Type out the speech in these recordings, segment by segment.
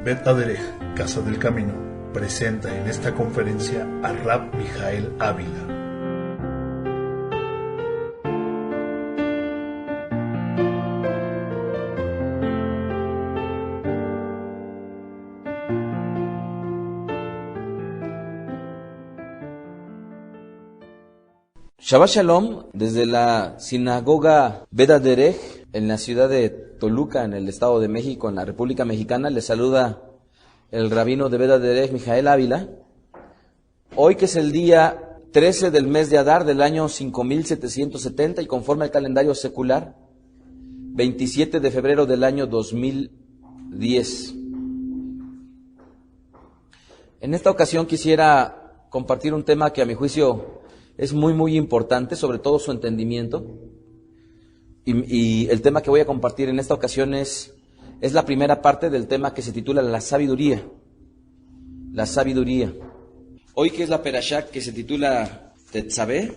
Bet Aderech, Casa del Camino, presenta en esta conferencia a Rab Mijael Ávila. Shabbat Shalom, desde la sinagoga Bet Aderech, en la ciudad de Toluca, en el Estado de México, en la República Mexicana, les saluda el rabino de Bet Aderech, Mijael Ávila. Hoy, que es el día 13 del mes de Adar del año 5770 y conforme al calendario secular, 27 de febrero del año 2010. En esta ocasión quisiera compartir un tema que a mi juicio es muy importante, sobre todo su entendimiento. Y el tema que voy a compartir en esta ocasión es la primera parte del tema que se titula La sabiduría. La sabiduría. Hoy, que es la perashá que se titula Tetzaveh,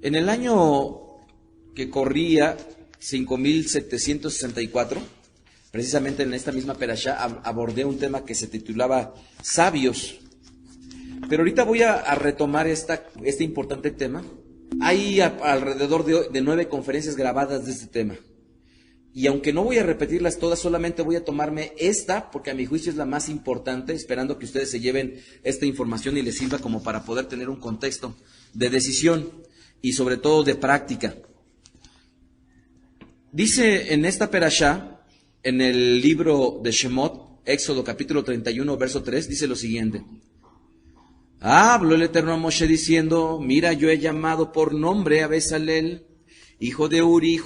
en el año que corría 5764, precisamente en esta misma perashá abordé un tema que se titulaba Sabios. Pero ahorita voy a retomar este importante tema. Hay alrededor de 9 conferencias grabadas de este tema. Y aunque no voy a repetirlas todas, solamente voy a tomarme esta, porque a mi juicio es la más importante, esperando que ustedes se lleven esta información y les sirva como para poder tener un contexto de decisión y sobre todo de práctica. Dice en esta perashá, en el libro de Shemot, Éxodo capítulo 31, verso 3, dice lo siguiente. Habló el Eterno a Moshe diciendo, mira, yo he llamado por nombre a Bezalel, hijo de Uri,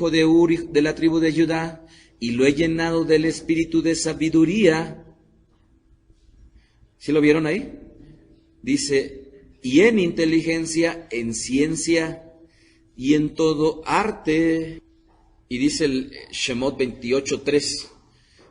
de la tribu de Judá, y lo he llenado del espíritu de sabiduría. ¿Sí lo vieron ahí? Dice, y en inteligencia, en ciencia, y en todo arte. Y dice el Shemot 28:3,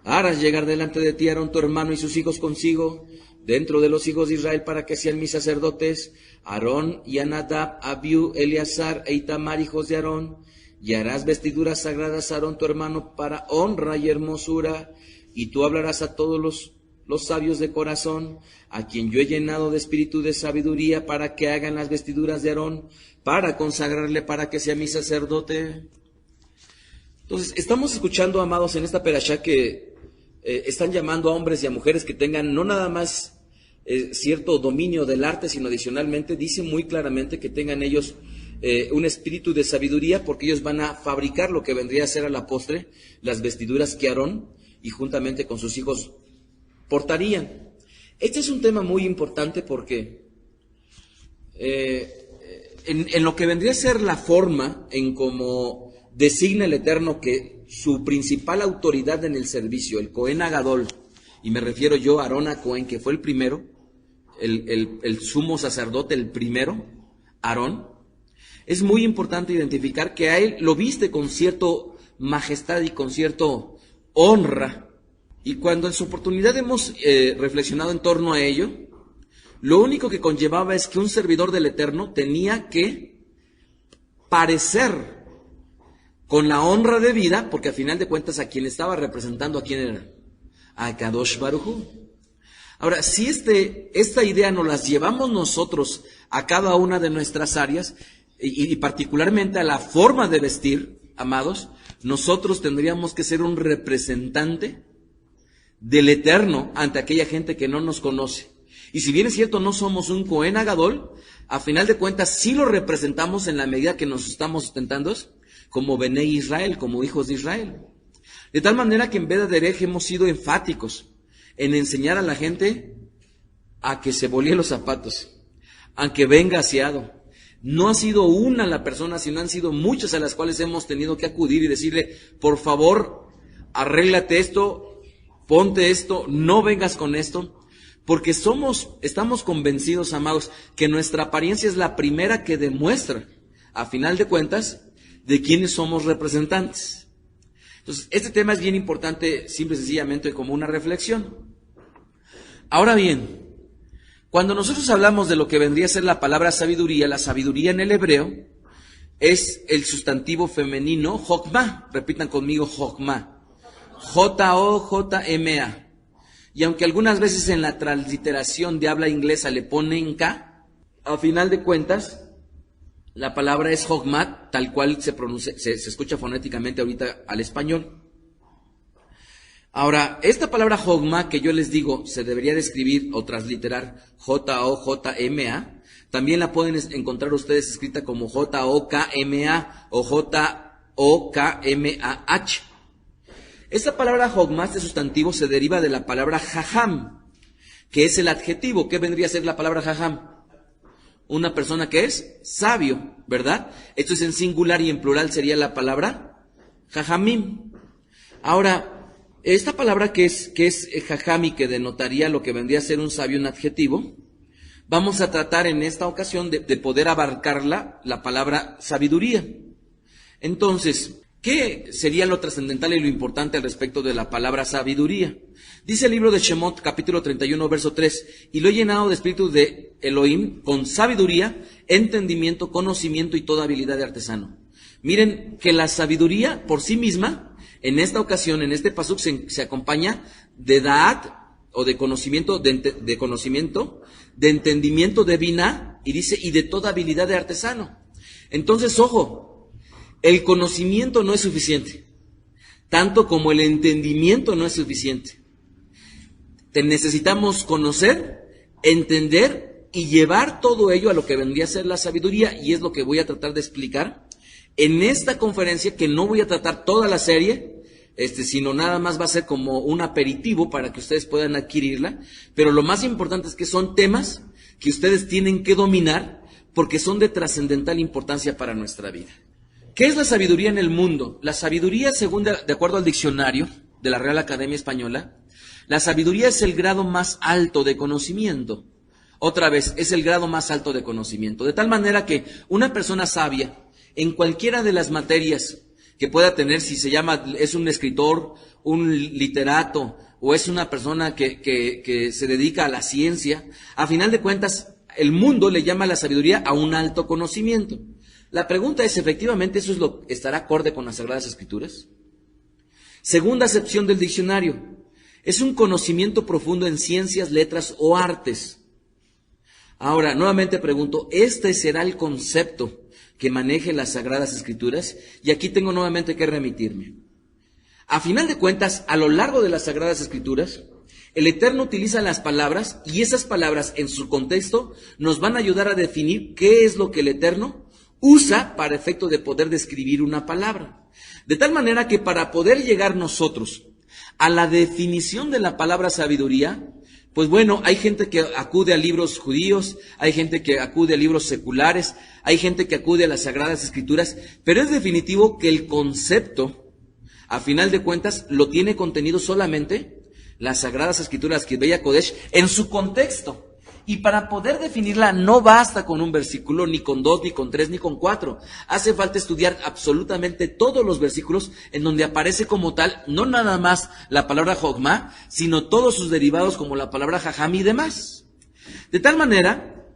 harás llegar delante de ti Aarón tu hermano y sus hijos consigo, dentro de los hijos de Israel, para que sean mis sacerdotes, Aarón y Anadab, Abiú, Eleazar e Itamar, hijos de Aarón, y harás vestiduras sagradas a Aarón tu hermano para honra y hermosura, y tú hablarás a todos los sabios de corazón, a quien yo he llenado de espíritu de sabiduría, para que hagan las vestiduras de Aarón, para consagrarle, para que sea mi sacerdote. Entonces, estamos escuchando, amados, en esta perashá que están llamando a hombres y a mujeres que tengan no nada más cierto dominio del arte, sino adicionalmente dice muy claramente que tengan ellos un espíritu de sabiduría, porque ellos van a fabricar lo que vendría a ser a la postre las vestiduras que Aarón y juntamente con sus hijos portarían. Este es un tema muy importante porque en lo que vendría a ser la forma en cómo designa el Eterno que su principal autoridad en el servicio, el Cohen Agadol, y me refiero yo a Aarón a Cohen, que fue el primero, el sumo sacerdote, el primero, Aarón, es muy importante identificar que a él lo viste con cierta majestad y con cierta honra. Y cuando en su oportunidad hemos reflexionado en torno a ello, lo único que conllevaba es que un servidor del Eterno tenía que parecer con la honra de vida, porque a final de cuentas a quien estaba representando, ¿a quién era? A Kadosh Baruj Hu. Ahora, si esta idea nos las llevamos nosotros a cada una de nuestras áreas, y particularmente a la forma de vestir, amados, nosotros tendríamos que ser un representante del Eterno ante aquella gente que no nos conoce. Y si bien es cierto, no somos un Cohen Agadol, a final de cuentas sí lo representamos en la medida que nos estamos sustentando como Benei Israel, como hijos de Israel. De tal manera que en Bet Aderech hemos sido enfáticos en enseñar a la gente a que se bolíe los zapatos, a que venga aseado. No ha sido una la persona, sino han sido muchas a las cuales hemos tenido que acudir y decirle, por favor, arréglate esto, ponte esto, no vengas con esto, porque estamos convencidos, amados, que nuestra apariencia es la primera que demuestra, a final de cuentas, de quiénes somos representantes. Entonces, este tema es bien importante, simple y sencillamente como una reflexión. Ahora bien, cuando nosotros hablamos de lo que vendría a ser la palabra sabiduría, la sabiduría en el hebreo es el sustantivo femenino Jokma. Repitan conmigo Jokma. J-O-J-M-A. y aunque algunas veces en la transliteración de habla inglesa le ponen K, a final de cuentas, la palabra es Jogma, tal cual se pronuncia, se escucha fonéticamente ahorita al español. Ahora, esta palabra Jogma que yo les digo se debería de escribir o transliterar J-O-J-M-A, también la pueden encontrar ustedes escrita como J-O-K-M-A o J-O-K-M-A-H. Esta palabra Jogma, este sustantivo, se deriva de la palabra Jajam, que es el adjetivo. ¿Qué vendría a ser la palabra Jajam? Una persona que es sabio, ¿verdad? Esto es en singular y en plural sería la palabra Jajamim. Ahora, esta palabra que es Jajami, que denotaría lo que vendría a ser un sabio, un adjetivo, vamos a tratar en esta ocasión de poder abarcarla, la palabra sabiduría. Entonces, ¿qué sería lo trascendental y lo importante al respecto de la palabra sabiduría? Dice el libro de Shemot, capítulo 31, verso 3, y lo he llenado de espíritu de Elohim con sabiduría, entendimiento, conocimiento y toda habilidad de artesano. Miren que la sabiduría por sí misma, en esta ocasión, en este pasuk, se acompaña de Da'at, o de conocimiento, de conocimiento, de entendimiento de Binah, y dice, y de toda habilidad de artesano. Entonces, ojo, el conocimiento no es suficiente, tanto como el entendimiento no es suficiente. Necesitamos conocer, entender y llevar todo ello a lo que vendría a ser la sabiduría, y es lo que voy a tratar de explicar en esta conferencia, que no voy a tratar toda la serie, sino nada más va a ser como un aperitivo para que ustedes puedan adquirirla, pero lo más importante es que son temas que ustedes tienen que dominar porque son de trascendental importancia para nuestra vida. ¿Qué es la sabiduría en el mundo? La sabiduría, según de acuerdo al diccionario de la Real Academia Española, la sabiduría es el grado más alto de conocimiento. Otra vez, es el grado más alto de conocimiento. De tal manera que una persona sabia, en cualquiera de las materias que pueda tener, si se llama, es un escritor, un literato, o es una persona que se dedica a la ciencia, a final de cuentas, el mundo le llama la sabiduría a un alto conocimiento. La pregunta es, ¿efectivamente eso estará acorde con las Sagradas Escrituras? Segunda acepción del diccionario, es un conocimiento profundo en ciencias, letras o artes. Ahora, nuevamente pregunto, ¿este será el concepto que maneje las Sagradas Escrituras? Y aquí tengo nuevamente que remitirme. A final de cuentas, a lo largo de las Sagradas Escrituras, el Eterno utiliza las palabras, y esas palabras en su contexto nos van a ayudar a definir qué es lo que el Eterno usa para efecto de poder describir una palabra. De tal manera que para poder llegar nosotros a la definición de la palabra sabiduría, pues bueno, hay gente que acude a libros judíos, hay gente que acude a libros seculares, hay gente que acude a las Sagradas Escrituras, pero es definitivo que el concepto, a final de cuentas, lo tiene contenido solamente las Sagradas Escrituras, Ketubei Kodesh, en su contexto. Y para poder definirla no basta con un versículo, ni con 2, ni con 3, ni con 4. Hace falta estudiar absolutamente todos los versículos en donde aparece como tal, no nada más la palabra Jogma, sino todos sus derivados como la palabra Jajam y demás. De tal manera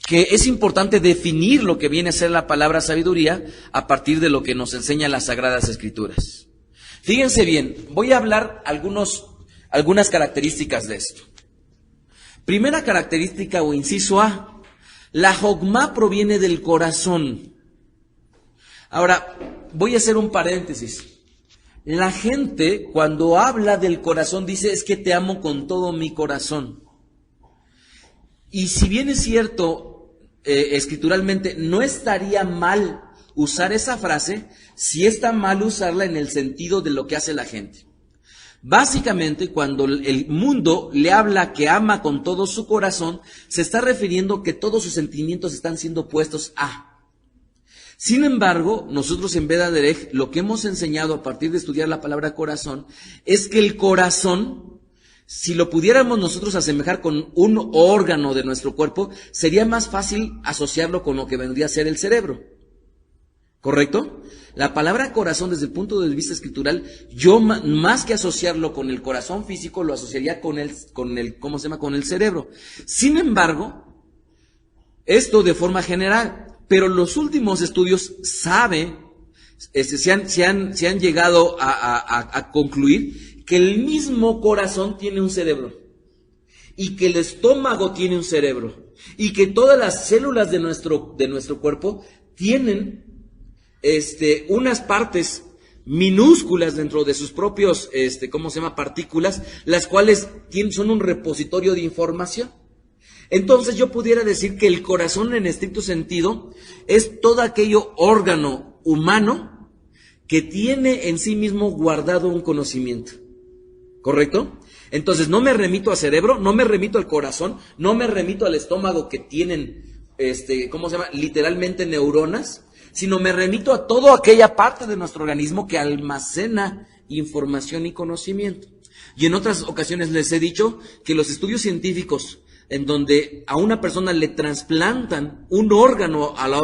que es importante definir lo que viene a ser la palabra sabiduría a partir de lo que nos enseñan las Sagradas Escrituras. Fíjense bien, voy a hablar algunas características de esto. Primera característica o inciso A, la Jogma proviene del corazón. Ahora, voy a hacer un paréntesis. La gente cuando habla del corazón dice, es que te amo con todo mi corazón. Y si bien es cierto, escrituralmente, no estaría mal usar esa frase, sí está mal usarla en el sentido de lo que hace la gente. Básicamente, cuando el mundo le habla que ama con todo su corazón, se está refiriendo que todos sus sentimientos están siendo puestos a. Sin embargo, nosotros en Veda Derech, lo que hemos enseñado a partir de estudiar la palabra corazón, es que el corazón, si lo pudiéramos nosotros asemejar con un órgano de nuestro cuerpo, sería más fácil asociarlo con lo que vendría a ser el cerebro. ¿Correcto? La palabra corazón desde el punto de vista escritural, yo más que asociarlo con el corazón físico, lo asociaría con el cerebro. Sin embargo, esto de forma general, pero los últimos estudios se han llegado a concluir que el mismo corazón tiene un cerebro, y que el estómago tiene un cerebro, y que todas las células de nuestro cuerpo tienen unas partes minúsculas dentro de sus propios, partículas, las cuales son un repositorio de información. Entonces yo pudiera decir que el corazón en estricto sentido es todo aquello órgano humano que tiene en sí mismo guardado un conocimiento. ¿Correcto? Entonces no me remito al cerebro, no me remito al corazón, no me remito al estómago que tienen, literalmente neuronas, sino me remito a toda aquella parte de nuestro organismo que almacena información y conocimiento. Y en otras ocasiones les he dicho que los estudios científicos en donde a una persona le trasplantan un órgano a la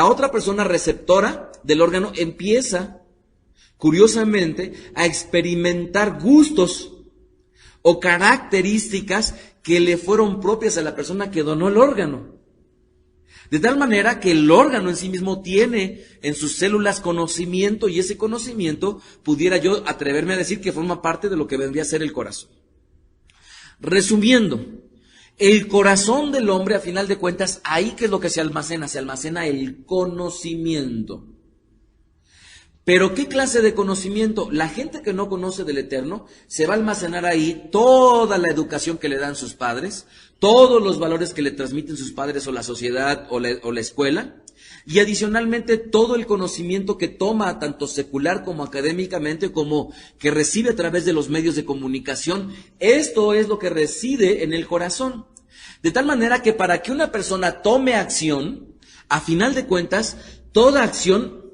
otra persona receptora del órgano empieza, curiosamente, a experimentar gustos o características que le fueron propias a la persona que donó el órgano. De tal manera que el órgano en sí mismo tiene en sus células conocimiento, y ese conocimiento pudiera yo atreverme a decir que forma parte de lo que vendría a ser el corazón. Resumiendo, el corazón del hombre, a final de cuentas, ahí ¿qué es lo que se almacena? Se almacena el conocimiento. Pero ¿qué clase de conocimiento? La gente que no conoce del Eterno se va a almacenar ahí toda la educación que le dan sus padres, todos los valores que le transmiten sus padres o la sociedad o la escuela, y adicionalmente todo el conocimiento que toma tanto secular como académicamente, como que recibe a través de los medios de comunicación. Esto es lo que reside en el corazón. De tal manera que para que una persona tome acción, a final de cuentas, toda acción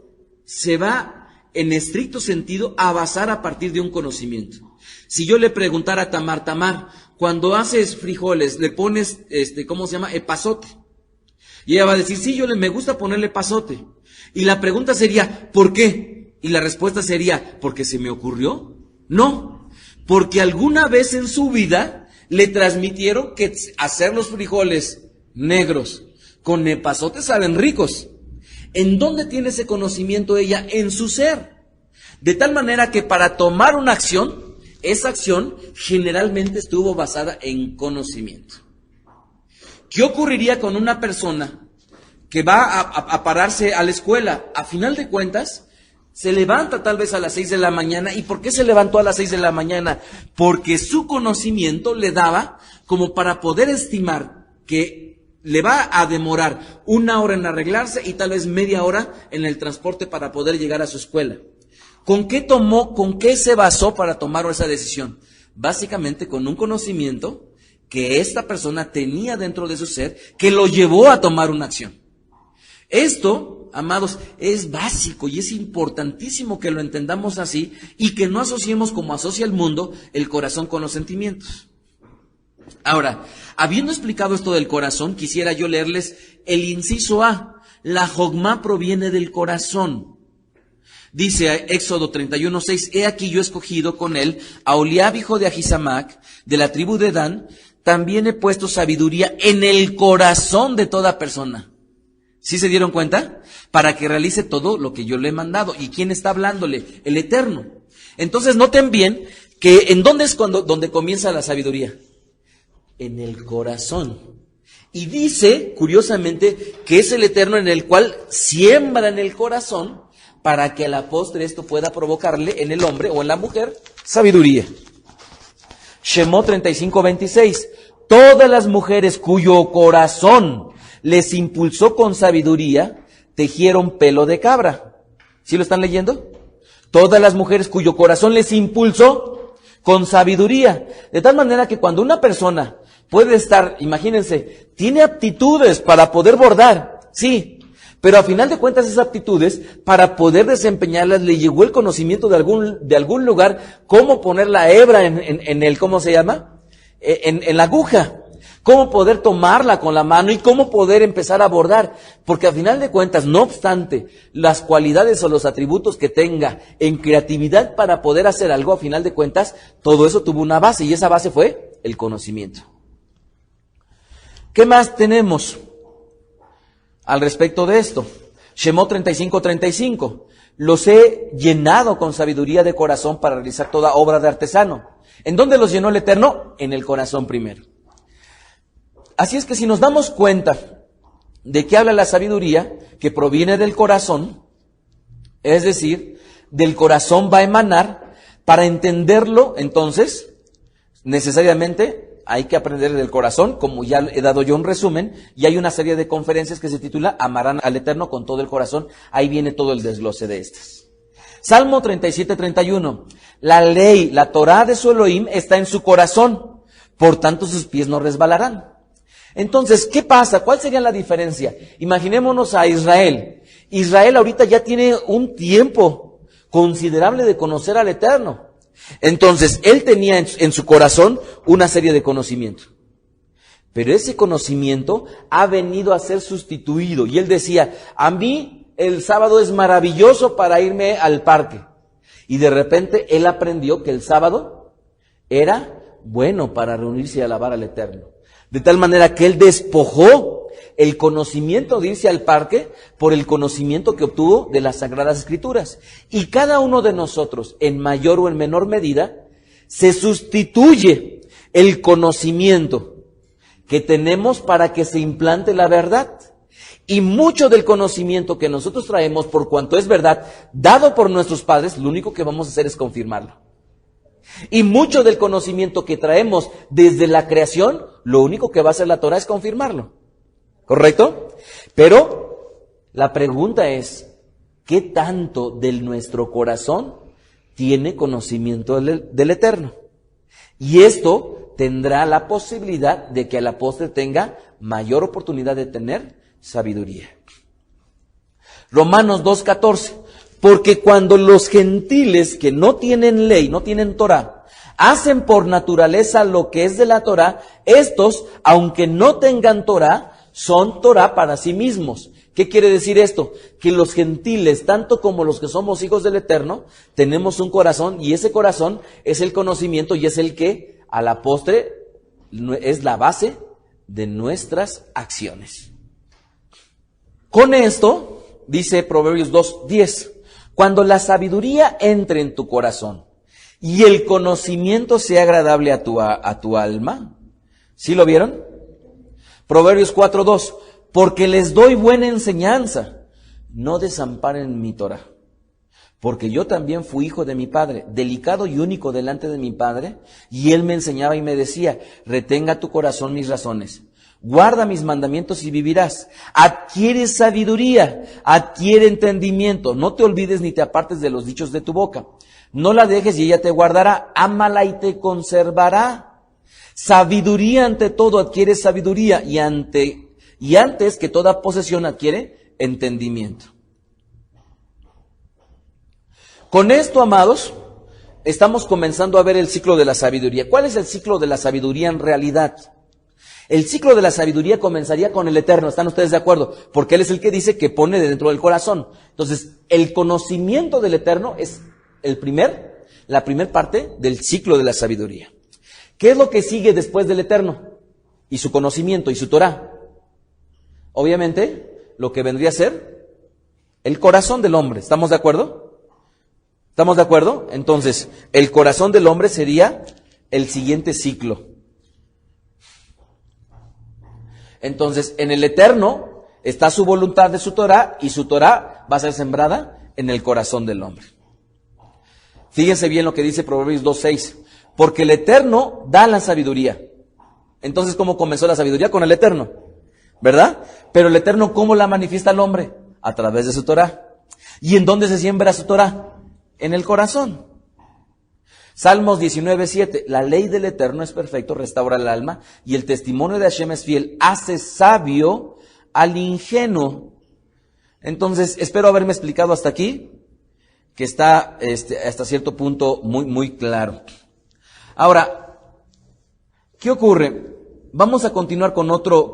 se va en estricto sentido a basar a partir de un conocimiento. Si yo le preguntara a Tamar, cuando haces frijoles, le pones, epazote. Y ella va a decir, sí, me gusta ponerle epazote. Y la pregunta sería, ¿por qué? Y la respuesta sería, ¿porque se me ocurrió? No, porque alguna vez en su vida le transmitieron que hacer los frijoles negros con epazote saben ricos. ¿En dónde tiene ese conocimiento ella? En su ser. De tal manera que para tomar una acción, esa acción generalmente estuvo basada en conocimiento. ¿Qué ocurriría con una persona que va a pararse a la escuela? A final de cuentas, se levanta tal vez a las 6 de la mañana. ¿Y por qué se levantó a las 6 de la mañana? Porque su conocimiento le daba como para poder estimar que le va a demorar 1 hora en arreglarse y tal vez media hora en el transporte para poder llegar a su escuela. ¿Con qué se basó para tomar esa decisión? Básicamente con un conocimiento que esta persona tenía dentro de su ser que lo llevó a tomar una acción. Esto, amados, es básico y es importantísimo que lo entendamos así y que no asociemos como asocia el mundo el corazón con los sentimientos. Ahora, habiendo explicado esto del corazón, quisiera yo leerles el inciso A. La jogma proviene del corazón. Dice Éxodo 31:6, he aquí yo he escogido con él a Oliab, hijo de Ahisamac, de la tribu de Dan, también he puesto sabiduría en el corazón de toda persona. ¿Sí se dieron cuenta? Para que realice todo lo que yo le he mandado. ¿Y quién está hablándole? El Eterno. Entonces noten bien que ¿en dónde es donde comienza la sabiduría? En el corazón. Y dice, curiosamente, que es el Eterno en el cual siembra en el corazón para que a la postre esto pueda provocarle en el hombre o en la mujer sabiduría. Shemot 35:26. Todas las mujeres cuyo corazón les impulsó con sabiduría, tejieron pelo de cabra. ¿Sí lo están leyendo? Todas las mujeres cuyo corazón les impulsó con sabiduría. De tal manera que cuando una persona puede estar, imagínense, tiene aptitudes para poder bordar, sí, pero a final de cuentas esas aptitudes, para poder desempeñarlas, le llegó el conocimiento de algún lugar, cómo poner la hebra en el, ¿cómo se llama? En la aguja. Cómo poder tomarla con la mano y cómo poder empezar a bordar. Porque a final de cuentas, no obstante, las cualidades o los atributos que tenga en creatividad para poder hacer algo, a final de cuentas, todo eso tuvo una base y esa base fue el conocimiento. ¿Qué más tenemos al respecto de esto? Shemot 35:35. los he llenado con sabiduría de corazón para realizar toda obra de artesano. ¿En dónde los llenó el Eterno? En el corazón primero. Así es que si nos damos cuenta de qué habla la sabiduría, que proviene del corazón, es decir, del corazón va a emanar, para entenderlo, entonces, necesariamente hay que aprender del corazón, como ya he dado yo un resumen, y hay una serie de conferencias que se titula Amarán al Eterno con todo el corazón. Ahí viene todo el desglose de estas. Salmo 37:31. La ley, la Torá de su Elohim está en su corazón, por tanto sus pies no resbalarán. Entonces, ¿qué pasa? ¿Cuál sería la diferencia? Imaginémonos a Israel. Israel ahorita ya tiene un tiempo considerable de conocer al Eterno. Entonces, él tenía en su corazón una serie de conocimientos. Pero ese conocimiento ha venido a ser sustituido. Y él decía, a mí el sábado es maravilloso para irme al parque. Y de repente él aprendió que el sábado era bueno para reunirse y alabar al Eterno. De tal manera que él despojó el conocimiento de irse al parque por el conocimiento que obtuvo de las Sagradas Escrituras. Y cada uno de nosotros, en mayor o en menor medida, se sustituye el conocimiento que tenemos para que se implante la verdad. Y mucho del conocimiento que nosotros traemos, por cuanto es verdad, dado por nuestros padres, lo único que vamos a hacer es confirmarlo. Y mucho del conocimiento que traemos desde la creación, lo único que va a hacer la Torah es confirmarlo. ¿Correcto? Pero la pregunta es, ¿qué tanto de nuestro corazón tiene conocimiento del Eterno? Y esto tendrá la posibilidad de que a la postre tenga mayor oportunidad de tener sabiduría. Romanos 2:14. Porque cuando los gentiles que no tienen ley, no tienen Torah, hacen por naturaleza lo que es de la Torah, estos, aunque no tengan Torah, son Torah para sí mismos. ¿Qué quiere decir esto? Que los gentiles, tanto como los que somos hijos del Eterno, tenemos un corazón, y ese corazón es el conocimiento y es el que, a la postre, es la base de nuestras acciones. Con esto, dice Proverbios 2:10, cuando la sabiduría entre en tu corazón y el conocimiento sea agradable a tu alma. ¿Sí lo vieron? Proverbios 4:2, porque les doy buena enseñanza, no desamparen mi Torah. Porque yo también fui hijo de mi padre, delicado y único delante de mi padre, y él me enseñaba y me decía, retenga tu corazón mis razones. Guarda mis mandamientos y vivirás. Adquiere sabiduría, adquiere entendimiento. No te olvides ni te apartes de los dichos de tu boca. No la dejes y ella te guardará. Ámala y te conservará. Sabiduría ante todo, adquiere sabiduría. Y antes que toda posesión adquiere entendimiento. Con esto, amados, estamos comenzando a ver el ciclo de la sabiduría. ¿Cuál es el ciclo de la sabiduría en realidad? El ciclo de la sabiduría comenzaría con el Eterno, ¿están ustedes de acuerdo? Porque Él es el que dice que pone dentro del corazón. Entonces, el conocimiento del Eterno es la primer parte del ciclo de la sabiduría. ¿Qué es lo que sigue después del Eterno? Y su conocimiento y su Torah. Obviamente, lo que vendría a ser el corazón del hombre, ¿estamos de acuerdo? ¿Estamos de acuerdo? Entonces, el corazón del hombre sería el siguiente ciclo. Entonces, en el Eterno está su voluntad de su Torah, y su Torah va a ser sembrada en el corazón del hombre. Fíjense bien lo que dice Proverbios 2:6. Porque el Eterno da la sabiduría. Entonces, ¿cómo comenzó la sabiduría? Con el Eterno, ¿verdad? Pero el Eterno, ¿cómo la manifiesta al hombre? A través de su Torah. ¿Y en dónde se siembra su Torah? En el corazón. Salmos 19:7, la ley del Eterno es perfecto, restaura el alma, y el testimonio de Hashem es fiel, hace sabio al ingenuo. Entonces, espero haberme explicado hasta aquí, que está hasta cierto punto muy claro. Ahora, ¿qué ocurre? Vamos a continuar con otro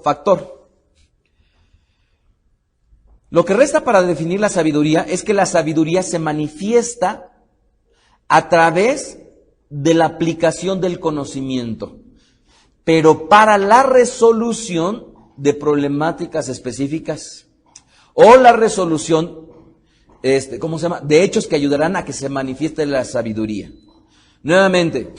factor. Lo que resta para definir la sabiduría es que la sabiduría se manifiesta a través de la aplicación del conocimiento, pero para la resolución de problemáticas específicas o la resolución ¿cómo se llama? De hechos que ayudarán a que se manifieste la sabiduría. Nuevamente,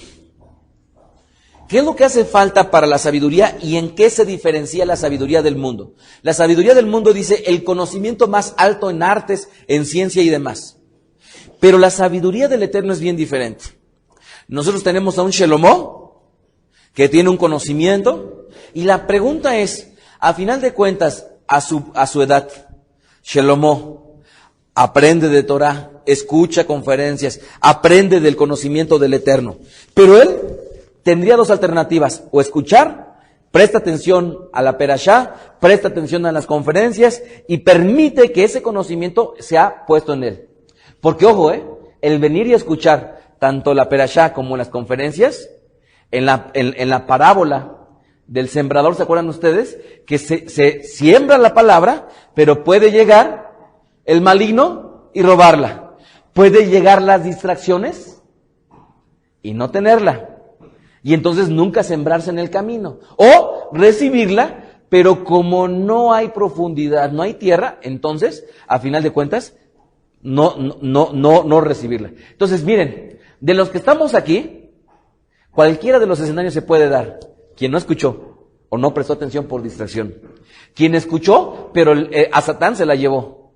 ¿qué es lo que hace falta para la sabiduría y en qué se diferencia la sabiduría del mundo? La sabiduría del mundo dice el conocimiento más alto en artes, en ciencia y demás. Pero la sabiduría del Eterno es bien diferente. Nosotros tenemos a un Shelomó que tiene un conocimiento y la pregunta es, a final de cuentas, a su edad, Shelomó aprende de Torah, escucha conferencias, aprende del conocimiento del Eterno. Pero él tendría dos alternativas, o escuchar, presta atención a la perashá, presta atención a las conferencias y permite que ese conocimiento sea puesto en él. Porque ojo, el venir y escuchar tanto la perashá como las conferencias, en la parábola del sembrador, ¿se acuerdan ustedes? Que se siembra la palabra, pero puede llegar el maligno y robarla. Puede llegar las distracciones y no tenerla. Y entonces nunca sembrarse en el camino. O recibirla, pero como no hay profundidad, no hay tierra, entonces, a final de cuentas, no recibirla. Entonces, miren, de los que estamos aquí, cualquiera de los escenarios se puede dar. Quien no escuchó o no prestó atención por distracción. Quien escuchó, pero a Satán se la llevó.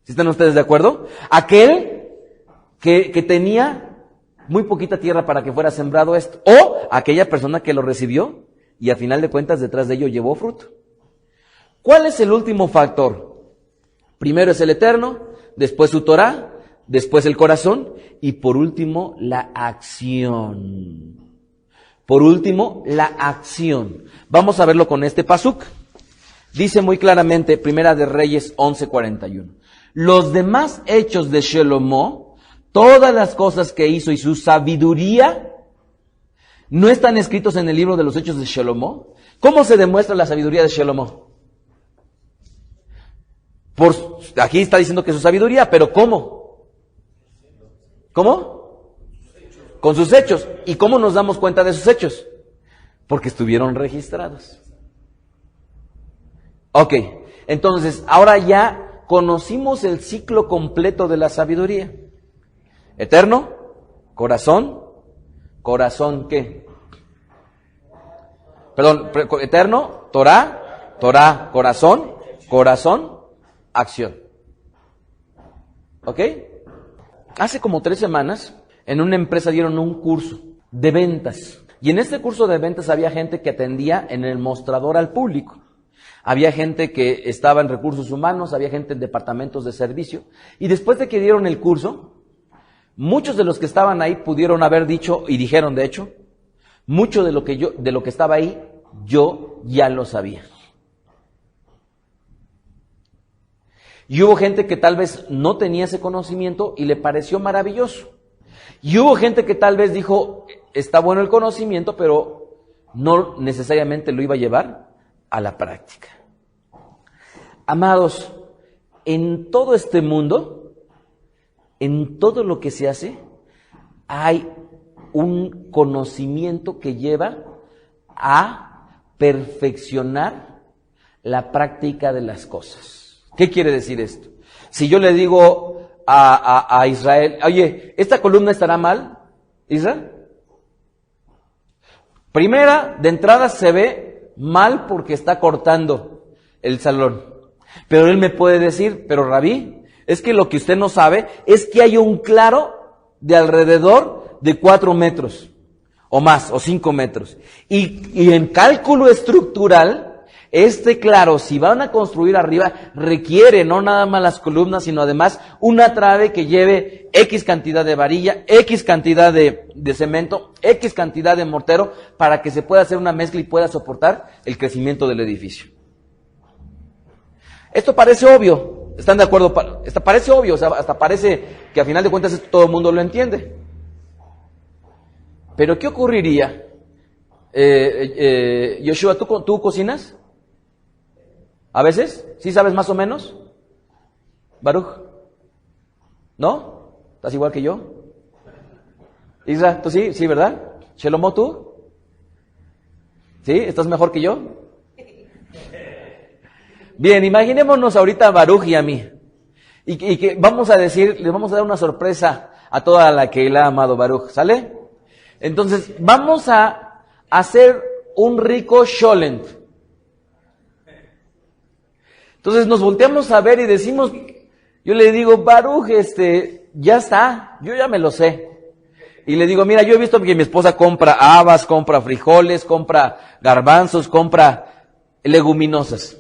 ¿Sí están ustedes de acuerdo? Aquel que tenía muy poquita tierra para que fuera sembrado esto. O aquella persona que lo recibió y a final de cuentas detrás de ello llevó fruto. ¿Cuál es el último factor? Primero es el Eterno, después su Torah, después el corazón y por último la acción. Por último, la acción. Vamos a verlo con este pasuk. Dice muy claramente, Primera de Reyes 11:41. Los demás hechos de Shelomó, todas las cosas que hizo y su sabiduría, ¿no están escritos en el libro de los hechos de Shelomó? ¿Cómo se demuestra la sabiduría de Shelomó? Aquí está diciendo que su sabiduría, pero ¿cómo? ¿Cómo? Con sus hechos. ¿Y cómo nos damos cuenta de sus hechos? Porque estuvieron registrados. Ok, entonces ahora ya conocimos el ciclo completo de la sabiduría. Eterno, corazón, corazón ¿qué? Perdón, eterno, Torah, Torah, corazón, corazón, acción. ¿Ok? Hace como 3 semanas, en una empresa dieron un curso de ventas. Y en este curso de ventas había gente que atendía en el mostrador al público. Había gente que estaba en recursos humanos, había gente en departamentos de servicio. Y después de que dieron el curso, muchos de los que estaban ahí pudieron haber dicho, y dijeron de hecho, mucho de lo que estaba ahí, yo ya lo sabía. Y hubo gente que tal vez no tenía ese conocimiento y le pareció maravilloso. Y hubo gente que tal vez dijo, está bueno el conocimiento, pero no necesariamente lo iba a llevar a la práctica. Amados, en todo este mundo, en todo lo que se hace, hay un conocimiento que lleva a perfeccionar la práctica de las cosas. ¿Qué quiere decir esto? Si yo le digo a Israel, oye, ¿esta columna estará mal, Israel? Primera, de entrada se ve mal porque está cortando el salón. Pero él me puede decir, pero Rabí, es que lo que usted no sabe es que hay un claro de alrededor de 4 metros o más, o 5 metros. Y en cálculo estructural, este claro, si van a construir arriba, requiere no nada más las columnas, sino además una trave que lleve X cantidad de varilla, X cantidad de cemento, X cantidad de mortero, para que se pueda hacer una mezcla y pueda soportar el crecimiento del edificio. Esto parece obvio, ¿están de acuerdo? Parece obvio, o sea, hasta parece que a final de cuentas todo el mundo lo entiende. Pero ¿qué ocurriría? Yoshua, ¿tú cocinas? ¿A veces? ¿Sí sabes más o menos? Baruch, ¿no? ¿Estás igual que yo? Isra, ¿tú sí? ¿Sí, verdad? Shelomó, ¿tú? ¿Sí? ¿Estás mejor que yo? Bien, imaginémonos ahorita a Baruch y a mí. Y que vamos a decir, le vamos a dar una sorpresa a toda la que la ha amado Baruch, ¿sale? Entonces, vamos a hacer un rico sholent. Entonces nos volteamos a ver y decimos, yo le digo, Baruch, ya está, yo ya me lo sé. Y le digo, mira, yo he visto que mi esposa compra habas, compra frijoles, compra garbanzos, compra leguminosas.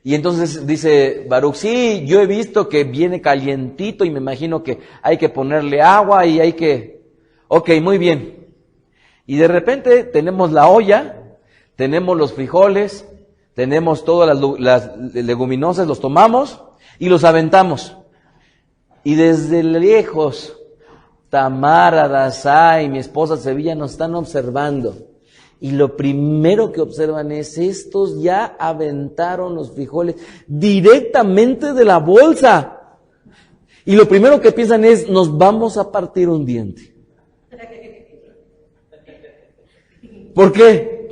Y entonces dice Baruch, sí, yo he visto que viene calientito y me imagino que hay que ponerle agua y hay que... Ok, muy bien. Y de repente tenemos la olla, tenemos los frijoles, tenemos todas las leguminosas, los tomamos y los aventamos. Y desde lejos, Tamara, Dasai, mi esposa Sevilla nos están observando. Y lo primero que observan es, estos ya aventaron los frijoles directamente de la bolsa. Y lo primero que piensan es, nos vamos a partir un diente. ¿Por qué?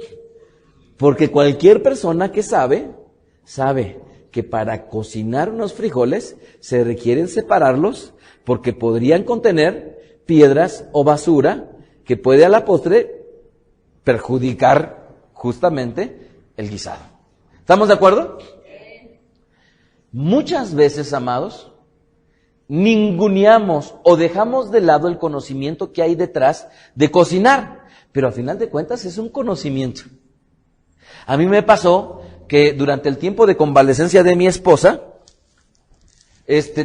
Porque cualquier persona que sabe que para cocinar unos frijoles se requieren separarlos porque podrían contener piedras o basura que puede a la postre perjudicar justamente el guisado. ¿Estamos de acuerdo? Muchas veces, amados, ninguneamos o dejamos de lado el conocimiento que hay detrás de cocinar, pero al final de cuentas es un conocimiento. A mí me pasó que durante el tiempo de convalecencia de mi esposa,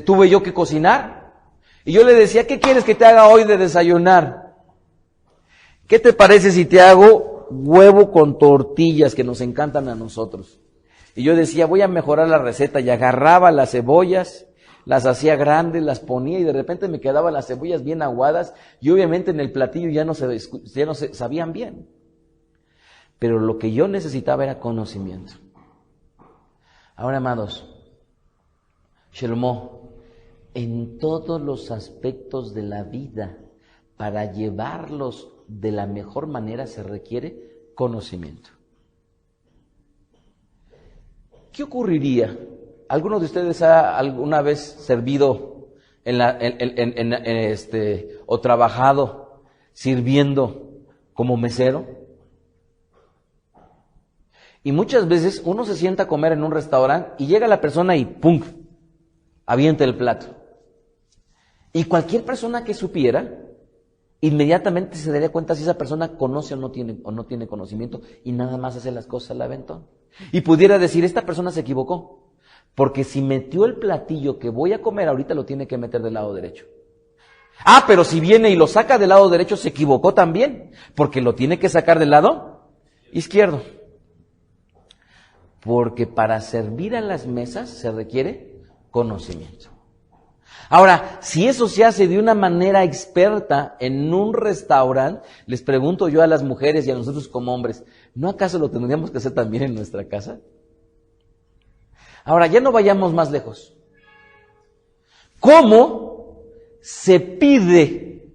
tuve yo que cocinar, y yo le decía, ¿qué quieres que te haga hoy de desayunar? ¿Qué te parece si te hago huevo con tortillas que nos encantan a nosotros? Y yo decía, voy a mejorar la receta, y agarraba las cebollas, las hacía grandes, las ponía y de repente me quedaban las cebollas bien aguadas y obviamente en el platillo ya no se sabían bien. Pero lo que yo necesitaba era conocimiento. Ahora, amados, Shlomo, en todos los aspectos de la vida, para llevarlos de la mejor manera se requiere conocimiento. ¿Qué ocurriría? ¿Alguno de ustedes ha alguna vez servido o trabajado sirviendo como mesero? Y muchas veces uno se sienta a comer en un restaurante y llega la persona y ¡pum!, avienta el plato. Y cualquier persona que supiera, inmediatamente se daría cuenta si esa persona conoce o no tiene conocimiento y nada más hace las cosas al aventón. Y pudiera decir, esta persona se equivocó, porque si metió el platillo que voy a comer ahorita lo tiene que meter del lado derecho. Ah, pero si viene y lo saca del lado derecho se equivocó también, porque lo tiene que sacar del lado izquierdo. Porque para servir a las mesas se requiere conocimiento. Ahora, si eso se hace de una manera experta en un restaurante, les pregunto yo a las mujeres y a nosotros como hombres, ¿no acaso lo tendríamos que hacer también en nuestra casa? Ahora, ya no vayamos más lejos. ¿Cómo se pide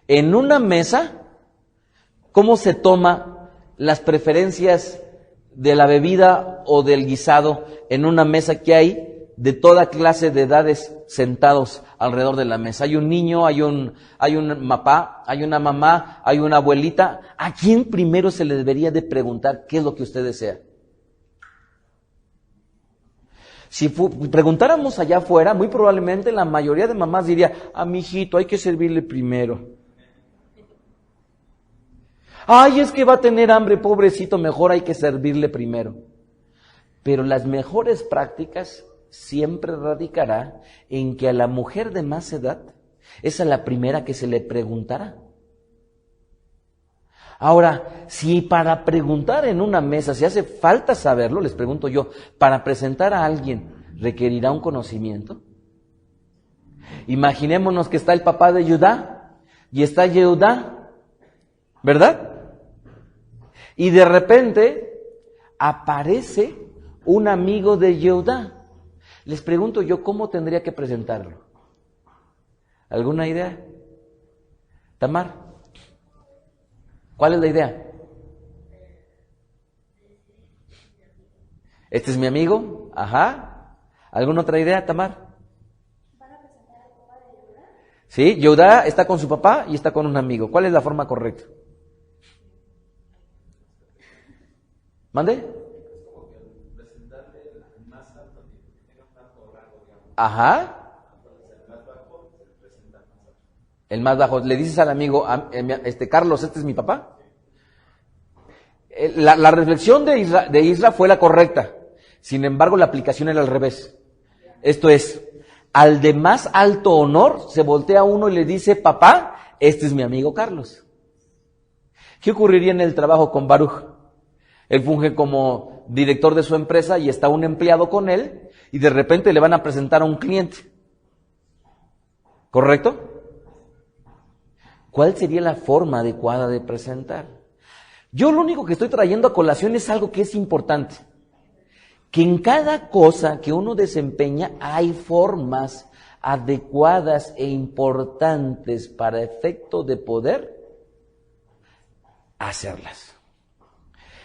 en una mesa? ¿Cómo se toma las preferencias de la bebida o del guisado en una mesa que hay de toda clase de edades sentados alrededor de la mesa? Hay un niño, hay un papá, hay una mamá, hay una abuelita. ¿A quién primero se le debería de preguntar qué es lo que usted desea? Si preguntáramos allá afuera, muy probablemente la mayoría de mamás diría, a mi hijito hay que servirle primero. Ay, es que va a tener hambre, pobrecito, mejor hay que servirle primero. Pero las mejores prácticas siempre radicará en que a la mujer de más edad es a la primera que se le preguntará. Ahora, si para preguntar en una mesa si hace falta saberlo, les pregunto yo, para presentar a alguien requerirá un conocimiento. Imaginémonos que está el papá de Judá y está Yehudá, ¿verdad? Y de repente aparece un amigo de Yehudá. Les pregunto yo, ¿cómo tendría que presentarlo? ¿Alguna idea? Tamar, ¿cuál es la idea? ¿Este es mi amigo? Ajá. ¿Alguna otra idea, Tamar? ¿Sí? Yehudá está con su papá y está con un amigo. ¿Cuál es la forma correcta? ¿Mande? Ajá. El más bajo. Le dices al amigo, Carlos, ¿este es mi papá? La reflexión de Isra fue la correcta. Sin embargo, la aplicación era al revés. Esto es, al de más alto honor se voltea uno y le dice, papá, este es mi amigo Carlos. ¿Qué ocurriría en el trabajo con Baruch? Él funge como director de su empresa y está un empleado con él y de repente le van a presentar a un cliente. ¿Correcto? ¿Cuál sería la forma adecuada de presentar? Yo lo único que estoy trayendo a colación es algo que es importante. Que en cada cosa que uno desempeña hay formas adecuadas e importantes para efecto de poder hacerlas.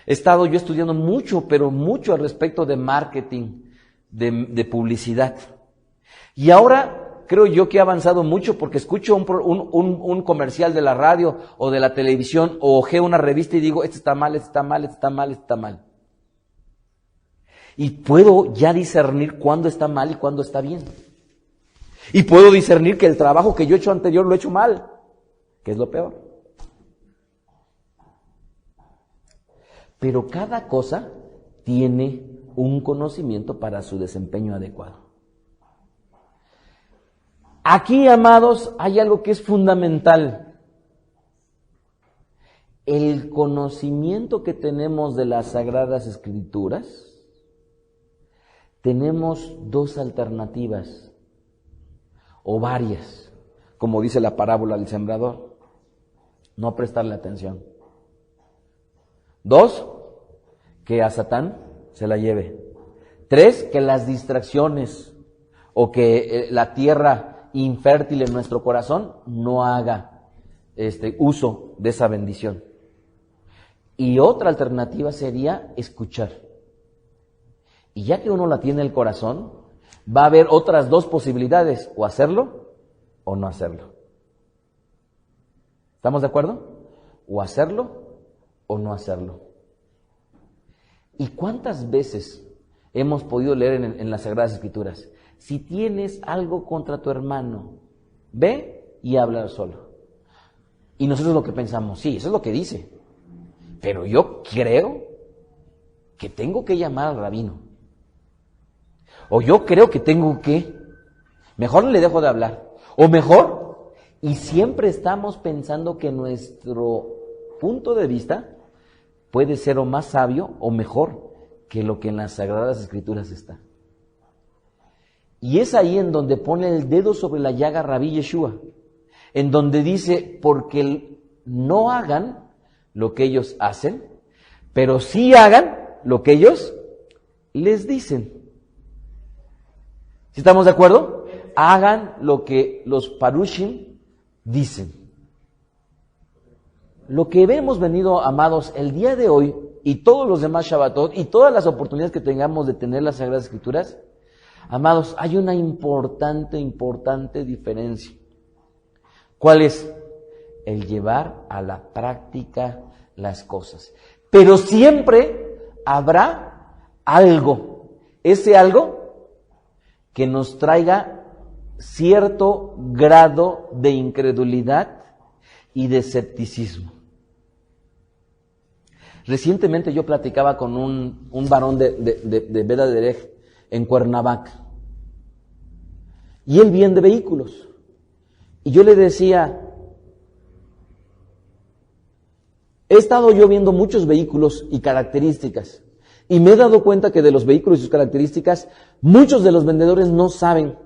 He estado yo estudiando mucho, pero mucho al respecto de marketing, de publicidad. Y ahora creo yo que he avanzado mucho porque escucho un comercial de la radio o de la televisión o ojeo una revista y digo, este está mal, este está mal, este está mal, este está mal. Y puedo ya discernir cuándo está mal y cuándo está bien. Y puedo discernir que el trabajo que yo he hecho anterior lo he hecho mal, que es lo peor. Pero cada cosa tiene un conocimiento para su desempeño adecuado. Aquí, amados, hay algo que es fundamental. El conocimiento que tenemos de las Sagradas Escrituras, tenemos dos alternativas, o varias, como dice la parábola del sembrador. No prestarle atención. 2, que a Satán se la lleve. 3, que las distracciones o que la tierra infértil en nuestro corazón no haga uso de esa bendición. Y otra alternativa sería escuchar. Y ya que uno la tiene en el corazón, va a haber otras dos posibilidades, o hacerlo o no hacerlo. ¿Estamos de acuerdo? O hacerlo o no hacerlo. ¿Y cuántas veces hemos podido leer en las Sagradas Escrituras? Si tienes algo contra tu hermano, ve y habla solo. Y nosotros lo que pensamos, sí, eso es lo que dice. Pero yo creo que tengo que llamar al rabino. O yo creo que tengo que, mejor le dejo de hablar. O mejor, y siempre estamos pensando que nuestro punto de vista puede ser o más sabio o mejor que lo que en las Sagradas Escrituras está. Y es ahí en donde pone el dedo sobre la llaga Rabí Yeshua, en donde dice, porque no hagan lo que ellos hacen, pero sí hagan lo que ellos les dicen. ¿Sí estamos de acuerdo? Hagan lo que los parushim dicen. Lo que hemos venido, amados, el día de hoy y todos los demás Shabbatot y todas las oportunidades que tengamos de tener las Sagradas Escrituras, amados, hay una importante diferencia. ¿Cuál es? El llevar a la práctica las cosas. Pero siempre habrá algo. Ese algo que nos traiga cierto grado de incredulidad y de escepticismo. Recientemente yo platicaba con un varón de Beda Derech en Cuernavaca. Y él viene de vehículos. Y yo le decía, he estado yo viendo muchos vehículos y características. Y me he dado cuenta que de los vehículos y sus características, muchos de los vendedores no saben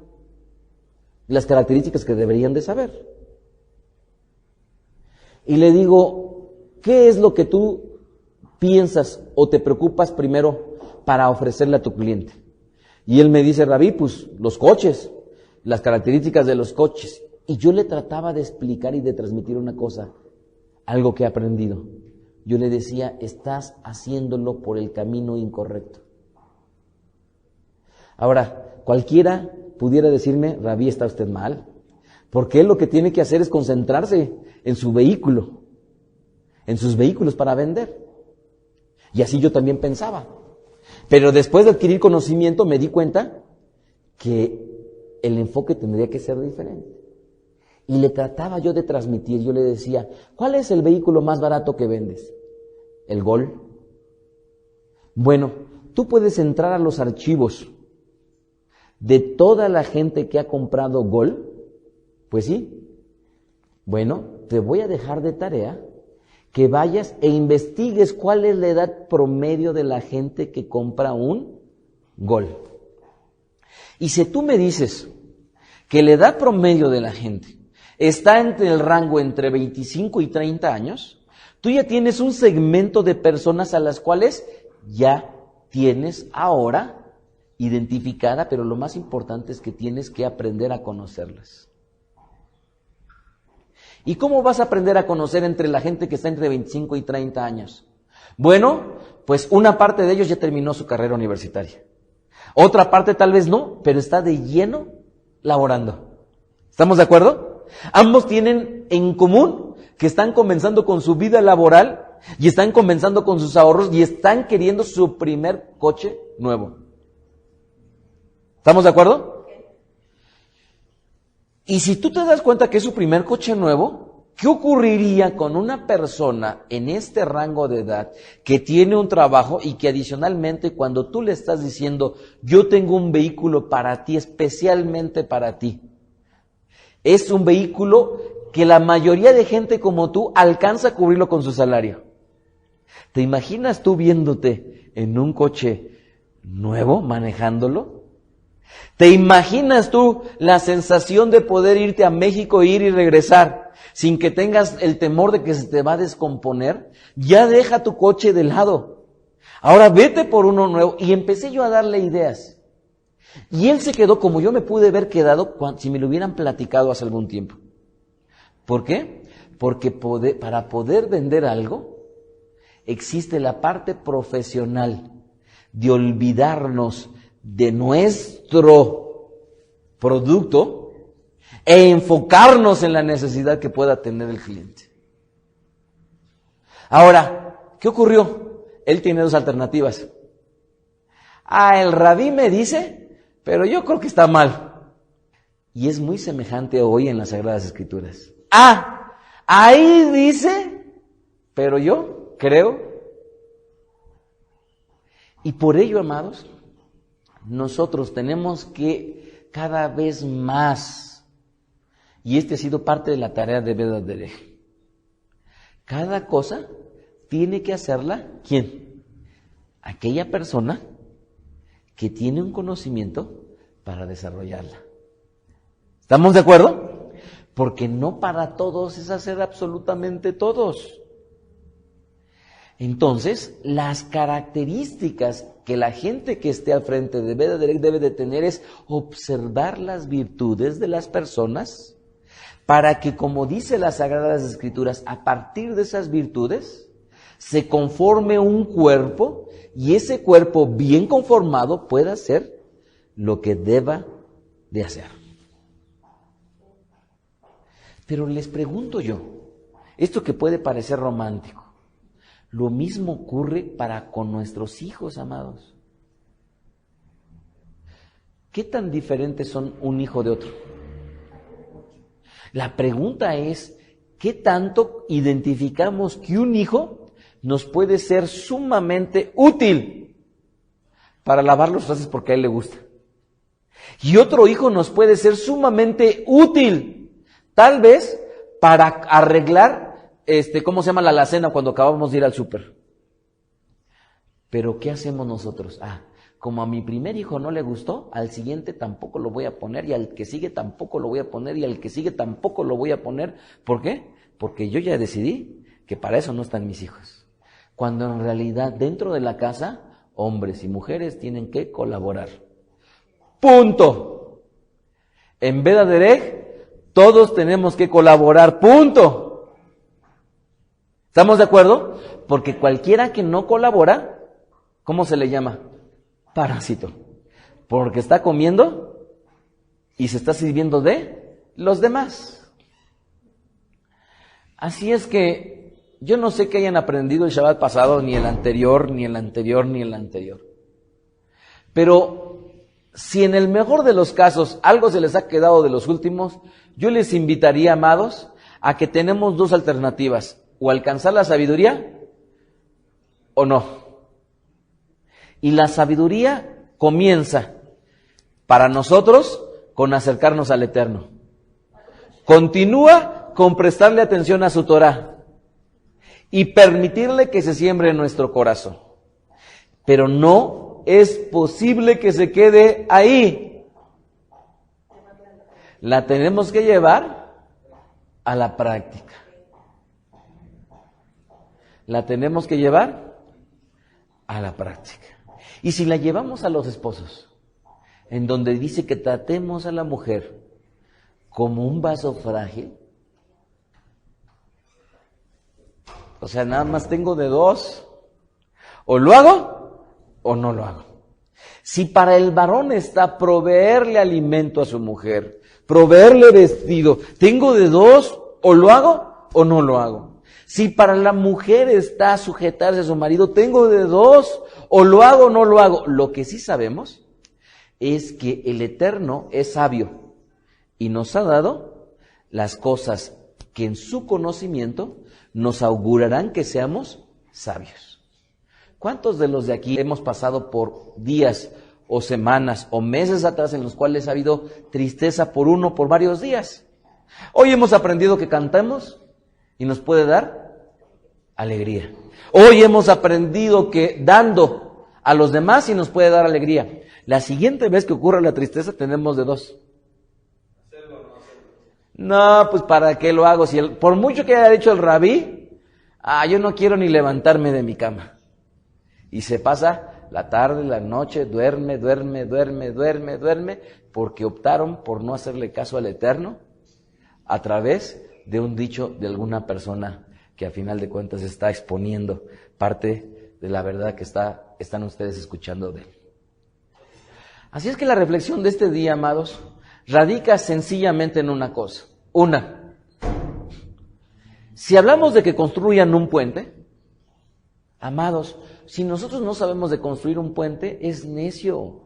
las características que deberían de saber. Y le digo, ¿qué es lo que tú piensas o te preocupas primero para ofrecerle a tu cliente? Y él me dice, Rabí, pues los coches, las características de los coches. Y yo le trataba de explicar y de transmitir una cosa, algo que he aprendido. Yo le decía, estás haciéndolo por el camino incorrecto. Ahora, cualquiera pudiera decirme, Rabí, está usted mal, Porque él lo que tiene que hacer es concentrarse en su vehículo, en sus vehículos para vender. Y así yo también pensaba. Pero después de adquirir conocimiento me di cuenta que el enfoque tendría que ser diferente. Y le trataba yo de transmitir, yo le decía, ¿cuál es el vehículo más barato que vendes? El Gol. Bueno, tú puedes entrar a los archivos de toda la gente que ha comprado Gol. Pues sí. Bueno, te voy a dejar de tarea que vayas e investigues cuál es la edad promedio de la gente que compra un Gol. Y si tú me dices que la edad promedio de la gente está entre el rango entre 25 y 30 años, tú ya tienes un segmento de personas a las cuales ya tienes ahora identificada, pero lo más importante es que tienes que aprender a conocerlas. ¿Y cómo vas a aprender a conocer entre la gente que está entre 25 y 30 años? Bueno, pues una parte de ellos ya terminó su carrera universitaria. Otra parte tal vez no, pero está de lleno laborando. ¿Estamos de acuerdo? Ambos tienen en común que están comenzando con su vida laboral y están comenzando con sus ahorros y están queriendo su primer coche nuevo. ¿Estamos de acuerdo? Y si tú te das cuenta que es su primer coche nuevo, ¿qué ocurriría con una persona en este rango de edad que tiene un trabajo y que adicionalmente cuando tú le estás diciendo, yo tengo un vehículo para ti, especialmente para ti? Es un vehículo que la mayoría de gente como tú alcanza a cubrirlo con su salario. ¿Te imaginas tú viéndote en un coche nuevo, manejándolo? ¿Te imaginas tú la sensación de poder irte a México, ir y regresar, sin que tengas el temor de que se te va a descomponer? Ya deja tu coche de lado. Ahora vete por uno nuevo. Y empecé yo a darle ideas. Y él se quedó como yo me pude haber quedado si me lo hubieran platicado hace algún tiempo. ¿Por qué? Porque para poder vender algo, existe la parte profesional de olvidarnos de nuestro producto e enfocarnos en la necesidad que pueda tener el cliente. Ahora, ¿qué ocurrió? Él tiene dos alternativas. El rabí me dice, pero yo creo que está mal. Y es muy semejante hoy en las Sagradas Escrituras. Ahí dice, pero yo creo. Y por ello, amados, nosotros tenemos que cada vez más, y ha sido parte de la tarea de Beda Derech, cada cosa tiene que hacerla, ¿quién? Aquella persona que tiene un conocimiento para desarrollarla. ¿Estamos de acuerdo? Porque no para todos es hacer absolutamente todos. Entonces, las características que la gente que esté al frente de Beda Derech debe de tener es observar las virtudes de las personas para que, como dice las Sagradas Escrituras, a partir de esas virtudes se conforme un cuerpo y ese cuerpo bien conformado pueda hacer lo que deba de hacer. Pero les pregunto yo, esto que puede parecer romántico, lo mismo ocurre para con nuestros hijos, amados. ¿Qué tan diferentes son un hijo de otro? La pregunta es, ¿qué tanto identificamos que un hijo nos puede ser sumamente útil para lavar los trastes porque a él le gusta? Y otro hijo nos puede ser sumamente útil, tal vez para arreglar ¿cómo se llama la alacena cuando acabamos de ir al súper? Pero ¿qué hacemos nosotros? Como a mi primer hijo no le gustó, al siguiente tampoco lo voy a poner, y al que sigue tampoco lo voy a poner, y al que sigue tampoco lo voy a poner. ¿Por qué? Porque yo ya decidí que para eso no están mis hijos. Cuando en realidad dentro de la casa, hombres y mujeres tienen que colaborar. ¡Punto! En Beda Derech, todos tenemos que colaborar. ¡Punto! ¿Estamos de acuerdo? Porque cualquiera que no colabora, ¿cómo se le llama? Parásito. Porque está comiendo y se está sirviendo de los demás. Así es que yo no sé qué hayan aprendido el Shabbat pasado, ni el anterior, ni el anterior, ni el anterior. Pero si en el mejor de los casos algo se les ha quedado de los últimos, yo les invitaría, amados, a que tenemos dos alternativas: o alcanzar la sabiduría o no. Y la sabiduría comienza para nosotros con acercarnos al Eterno. Continúa con prestarle atención a su Torah y permitirle que se siembre en nuestro corazón. Pero no es posible que se quede ahí. La tenemos que llevar a la práctica. La tenemos que llevar a la práctica. Y si la llevamos a los esposos, en donde dice que tratemos a la mujer como un vaso frágil, o sea, nada más tengo de dos: o lo hago o no lo hago. Si para el varón está proveerle alimento a su mujer, proveerle vestido, tengo de dos: o lo hago o no lo hago. Si para la mujer está sujetarse a su marido, tengo de dos: o lo hago o no lo hago. Lo que sí sabemos es que el Eterno es sabio y nos ha dado las cosas que en su conocimiento nos augurarán que seamos sabios. ¿Cuántos de los de aquí hemos pasado por días o semanas o meses atrás en los cuales ha habido tristeza por uno, por varios días? Hoy hemos aprendido que cantamos y nos puede dar alegría. Hoy hemos aprendido que dando a los demás sí nos puede dar alegría. La siguiente vez que ocurra la tristeza tenemos de dos: no, pues ¿para qué lo hago? Si por mucho que haya dicho el rabí, yo no quiero ni levantarme de mi cama. Y se pasa la tarde, la noche, duerme, porque optaron por no hacerle caso al Eterno a través de un dicho de alguna persona que a final de cuentas está exponiendo parte de la verdad que están ustedes escuchando de él. Así es que la reflexión de este día, amados, radica sencillamente en una cosa. Si hablamos de que construyan un puente, amados, si nosotros no sabemos de construir un puente, es necio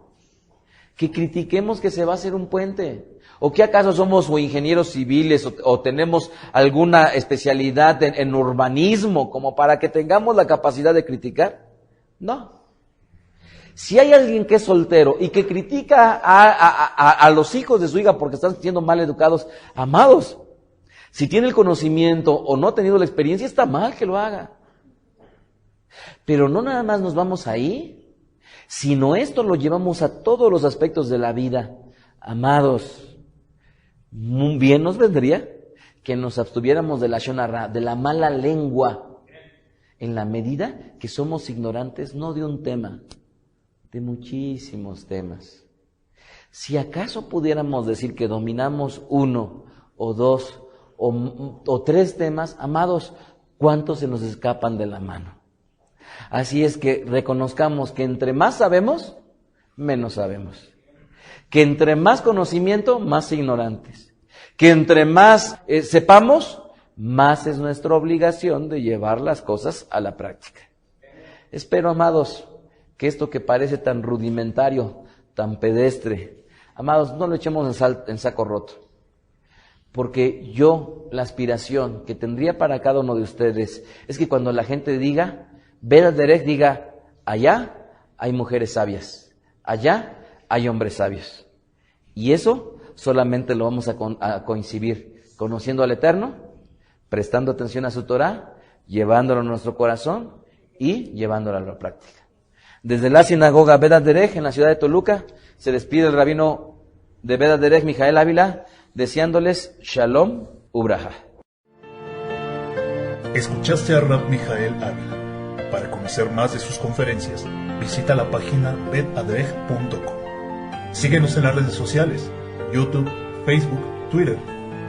que critiquemos que se va a hacer un puente. ¿O qué acaso somos o ingenieros civiles o tenemos alguna especialidad en urbanismo como para que tengamos la capacidad de criticar? No. Si hay alguien que es soltero y que critica a los hijos de su hija porque están siendo mal educados, amados, si tiene el conocimiento o no ha tenido la experiencia, está mal que lo haga. Pero no nada más nos vamos ahí, sino esto lo llevamos a todos los aspectos de la vida. Amados, muy bien nos vendría que nos abstuviéramos de la Lashon Hara, de la mala lengua, en la medida que somos ignorantes no de un tema, de muchísimos temas. Si acaso pudiéramos decir que dominamos uno o dos o tres temas, amados, ¿cuántos se nos escapan de la mano? Así es que reconozcamos que entre más sabemos, menos sabemos. Que entre más conocimiento, más ignorantes. Que entre más sepamos, más es nuestra obligación de llevar las cosas a la práctica. Espero, amados, que esto que parece tan rudimentario, tan pedestre, amados, no lo echemos en saco roto. Porque la aspiración que tendría para cada uno de ustedes es que cuando la gente diga, Beth Derech, diga, allá hay mujeres sabias, allá hay hombres sabios. Y eso solamente lo vamos a coincidir conociendo al Eterno, prestando atención a su Torah, llevándolo a nuestro corazón y llevándolo a la práctica. Desde la sinagoga Beth Derech en la ciudad de Toluca, se despide el rabino de Beth Derech, Mijael Ávila, deseándoles Shalom Ubraja. Escuchaste a Rab Mijael Ávila. Para conocer más de sus conferencias, visita la página betadrej.com. Síguenos en las redes sociales, YouTube, Facebook, Twitter.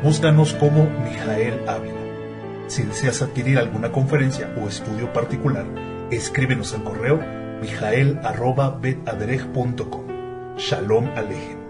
Búscanos como Mijael Ávila. Si deseas adquirir alguna conferencia o estudio particular, escríbenos al correo mijael@betadrej.com. Shalom Alejem.